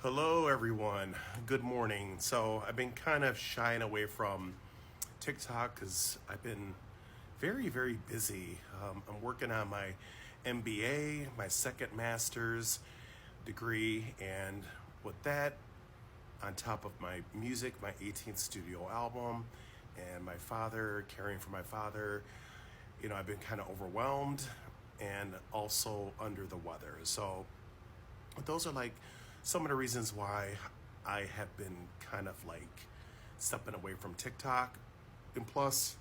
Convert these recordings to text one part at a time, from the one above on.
Hello, everyone. Good morning. So, I've been kind of shying away from TikTok because I've been very, very busy. I'm working on my MBA, my second master's degree, and with that, on top of my music, my 18th studio album, and my father, caring for my father, I've been kind of overwhelmed and also under the weather. So, those are like some of the reasons why I have been kind of like stepping away from TikTok. And plus,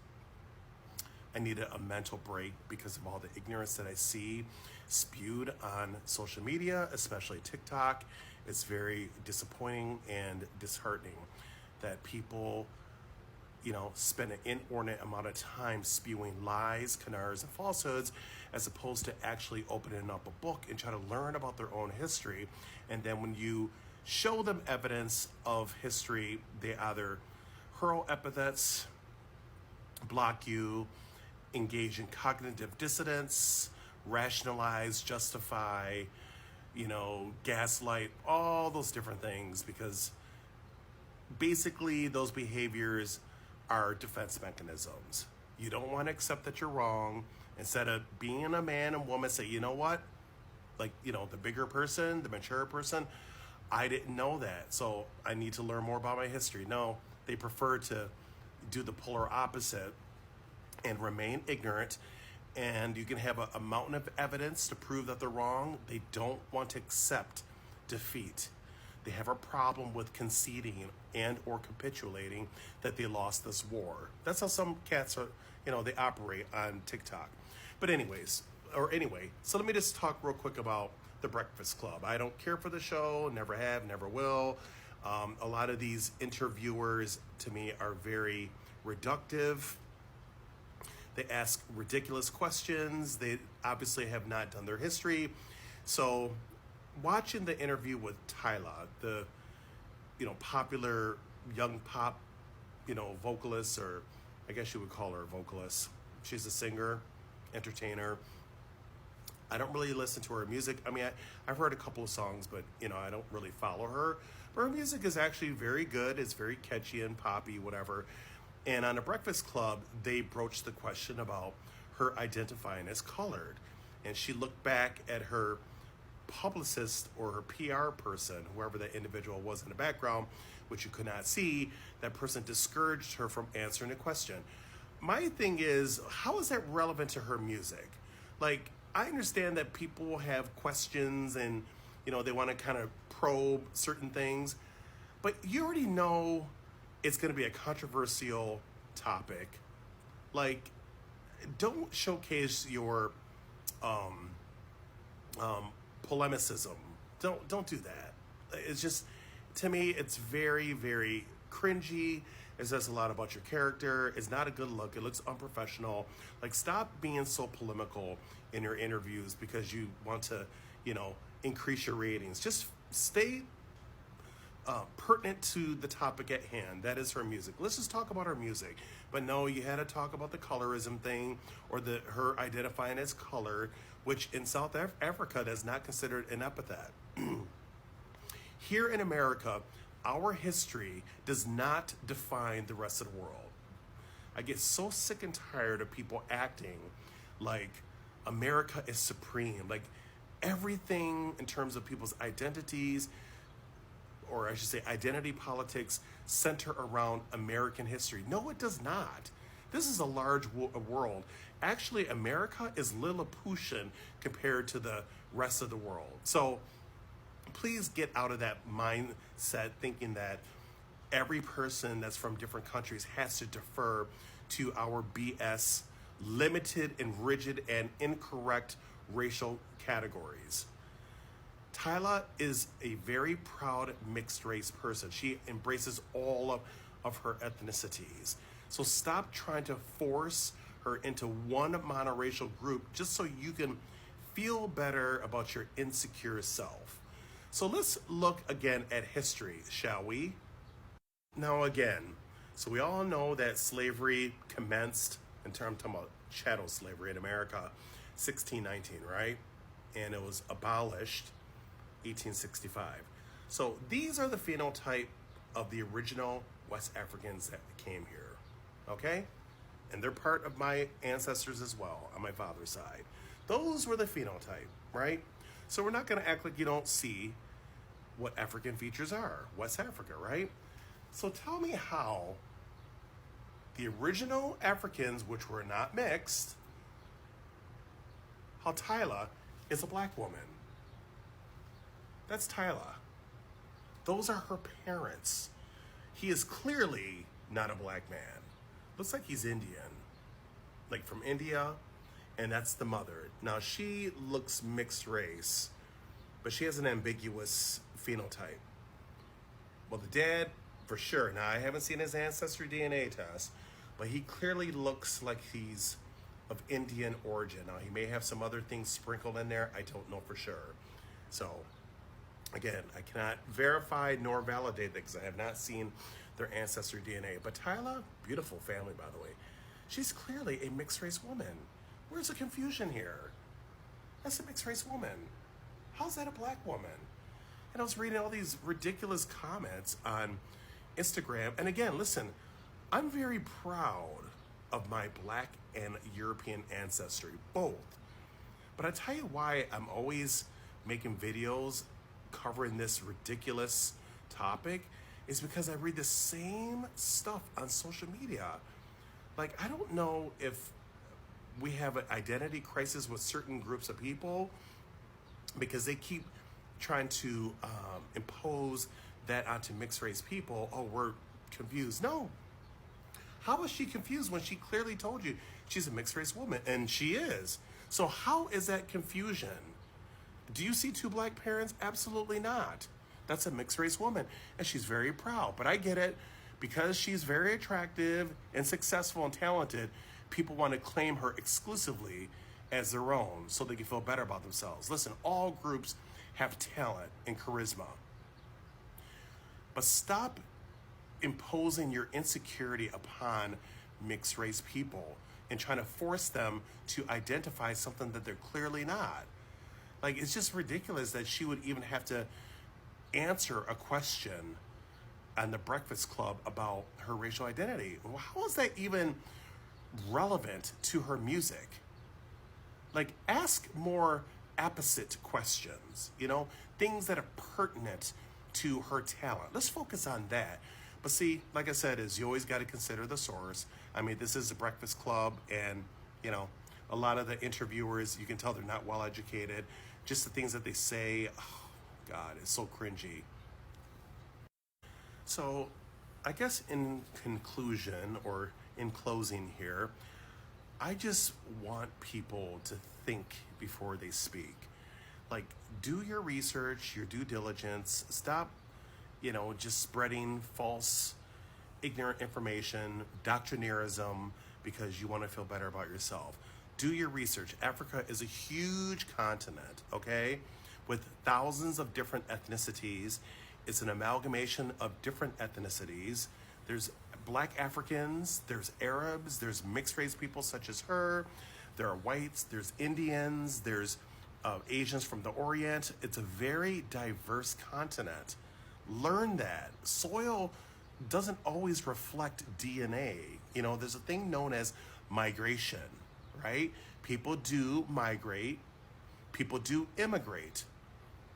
I needed a mental break because of all the ignorance that I see spewed on social media, especially TikTok. It's very disappointing and disheartening that people spend an inordinate amount of time spewing lies, canards, and falsehoods, as opposed to actually opening up a book and try to learn about their own history. And then when you show them evidence of history, they either hurl epithets, block you, engage in cognitive dissonance, rationalize, justify, gaslight, all those different things, because basically those behaviors are defense mechanisms. You don't want to accept that you're wrong. Instead of being a man and woman, say, you know what? The bigger person, the mature person, I didn't know that, so I need to learn more about my history. No, they prefer to do the polar opposite and remain ignorant. And you can have a mountain of evidence to prove that they're wrong. They don't want to accept defeat. They have a problem with conceding and or capitulating that they lost this war. That's how some cats are, they operate on TikTok. But anyway, so let me just talk real quick about The Breakfast Club. I don't care for the show, never have, never will. A lot of these interviewers, to me, are very reductive. They ask ridiculous questions. They obviously have not done their history. So watching the interview with Tyla, the popular young pop vocalist, or I guess you would call her a vocalist. She's a singer, entertainer. I don't really listen to her music. I mean, I've heard a couple of songs, but I don't really follow her. But her music is actually very good. It's very catchy and poppy, whatever. And on The Breakfast Club, they broached the question about her identifying as colored. And she looked back at her publicist or her PR person, whoever that individual was in the background, which you could not see. That person discouraged her from answering the question. My thing is, how is that relevant to her music? Like, I understand that people have questions and they want to kind of probe certain things, but you already know it's going to be a controversial topic. Like, don't showcase your polemicism. Don't do that. It's just, to me, it's very, very cringy. It says a lot about your character. It's not a good look. It looks unprofessional. Like, stop being so polemical in your interviews because you want to, increase your ratings. Just stay pertinent to the topic at hand. That is her music. Let's just talk about her music. But no, you had to talk about the colorism thing, or her identifying as colored, which in South Africa is not considered an epithet. Here in America, our history does not define the rest of the world. I get so sick and tired of people acting like America is supreme. Like, everything in terms of people's identities, or I should say identity politics, center around American history. No, it does not. This is a large world. Actually, America is Lilliputian compared to the rest of the world. So please get out of that mindset thinking that every person that's from different countries has to defer to our BS, limited and rigid and incorrect racial categories. Tyla is a very proud mixed race person. She embraces all of her ethnicities. So stop trying to force her into one monoracial group just so you can feel better about your insecure self. So let's look again at history, shall we? Now again, so we all know that slavery commenced, in terms of talking about chattel slavery in America, 1619, right? And it was abolished 1865. So these are the phenotype of the original West Africans that came here, okay? And they're part of my ancestors as well on my father's side. Those were the phenotype, right? So we're not gonna act like you don't see what African features are, West Africa, right? So tell me how the original Africans, which were not mixed, how Tyla is a black woman. That's Tyla. Those are her parents. He is clearly not a black man. Looks like he's Indian, like from India, and that's the mother. Now she looks mixed race, but she has an ambiguous phenotype. Well, the dad, for sure. Now I haven't seen his ancestry DNA test, but he clearly looks like he's of Indian origin. Now he may have some other things sprinkled in there. I don't know for sure. So again, I cannot verify nor validate that because I have not seen their ancestry DNA. But Tyla, beautiful family, by the way. She's clearly a mixed race woman. Where's the confusion here? That's a mixed race woman. How's that a black woman? And I was reading all these ridiculous comments on Instagram. And again, listen, I'm very proud of my black and European ancestry, both. But I tell you why I'm always making videos covering this ridiculous topic is because I read the same stuff on social media. Like, I don't know if we have an identity crisis with certain groups of people because they keep trying to impose that onto mixed race people. Oh, we're confused. No. How is she confused when she clearly told you she's a mixed race woman? And she is. So how is that confusion? Do you see two black parents? Absolutely not. That's a mixed race woman, and she's very proud. But I get it, because she's very attractive and successful and talented, people want to claim her exclusively as their own so they can feel better about themselves. Listen, all groups have talent and charisma. But stop imposing your insecurity upon mixed race people and trying to force them to identify something that they're clearly not. Like, it's just ridiculous that she would even have to answer a question on the Breakfast Club about her racial identity. How is that even relevant to her music? Like, ask more opposite questions, you know, things that are pertinent to her talent. Let's focus on that. But see, like I said, is you always got to consider the source. I mean, this is the Breakfast Club, and, you know, a lot of the interviewers, you can tell they're not well educated. Just the things that they say, oh, God, it's so cringy. So I guess in conclusion, or in closing here, I just want people to think before they speak. Like, do your research, your due diligence. Stop, you know, just spreading false, ignorant information, doctrineerism, because you want to feel better about yourself. Do your research. Africa is a huge continent, okay, with thousands of different ethnicities. It's an amalgamation of different ethnicities. There's black Africans, there's Arabs, there's mixed race people such as her, there are whites, there's Indians, there's Asians from the Orient. It's a very diverse continent. Learn that. Soil doesn't always reflect DNA. You know, there's a thing known as migration, right? People do migrate. People do immigrate.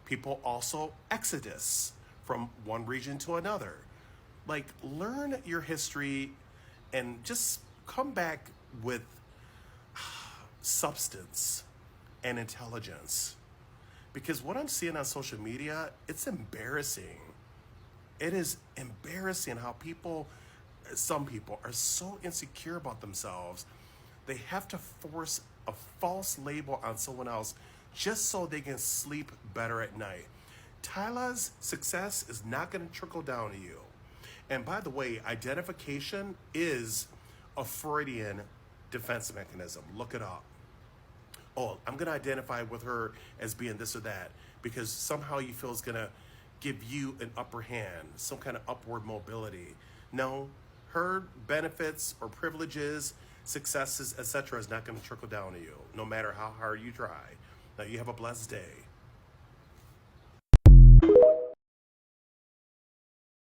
People also exodus from one region to another. Like, learn your history and just come back with substance and intelligence. Because what I'm seeing on social media, it's embarrassing. It is embarrassing how some people are so insecure about themselves. They have to force a false label on someone else just so they can sleep better at night. Tyla's success is not going to trickle down to you. And by the way, identification is a Freudian defense mechanism. Look it up. Oh, I'm going to identify with her as being this or that because somehow you feel it's going to give you an upper hand, some kind of upward mobility. No, her benefits or privileges, successes, etc. is not going to trickle down to you, no matter how hard you try. Now, you have a blessed day.